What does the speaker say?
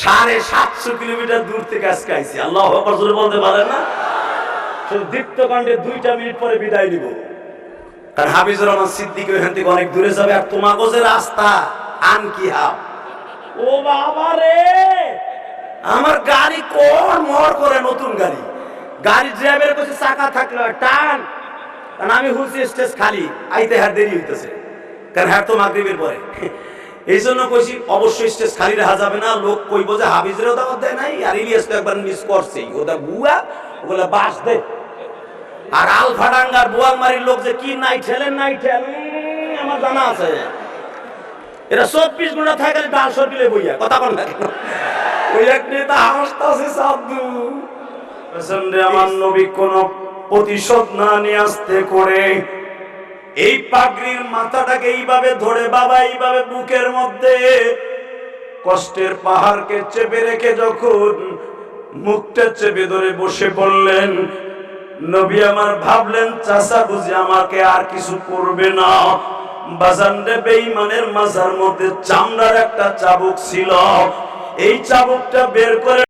750 kilometre দূর থেকে আজকে আইছি। আল্লাহু আকবার জোরে বলতে পারেন না? শুধু দীপ্তকাণ্ডে 2টা মিনিট পরে বিদায় নিব, কারণ হাফিজুর রহমান সিদ্দিকী ওখান থেকে অনেক দূরে যাবে। আর তোমাকে যে রাস্তা আন কি হাব, ও বাবা রে, আমার গাড়ি কোন মোড় করে, নতুন গাড়ি, গাড়ি ড্রাইভারের কাছে চাকা থাকলে টান, কারণ আমি হুলছি স্টেজ খালি, আইতে হার দেরি হইতেছে, কারণ হ্যাঁ তো মাগরিবের পরে। এই জন্য কইছি অবশ্যই স্টেজ খালি রাখা যাবে না। লোক কইব যে হাফিজেরও দাওয়াত দেয় নাই, আর ইলিয়াস তো একবার মিস করছেই, ওটা বুয়া ওগুলা বাস দেয়। আর আলফাডাঙ্গার বোয়ালমারির লোক যে কি নাই ঠেলেন নাই ঠেল, আমার জানা আছে। এরা 24 ঘন্টা থাকে ডাল সরকিলে বইয়া কথা বল না কেন, ওই এক নেতা হাসতাছে সাধু পেছনে আমার নবী কোন প্রতিশোধ না নিয়ে আসতে করে এই পাগড়ির মাথাটাকে এইভাবে ধরে বাবা এইভাবে বুকের মধ্যে কষ্টের পাহাড়কে চেপে রেখে যখন মুখটা চেপে ধরে বসে পড়লেন, নবী আমার ভাবলেন চাচা বুঝি আমাকে আর কিছু করবে না। বাজানরে বেঈমানের মাজার মধ্যে চামড়ার একটা চাবুক ছিল, এই চাবুকটা বের করে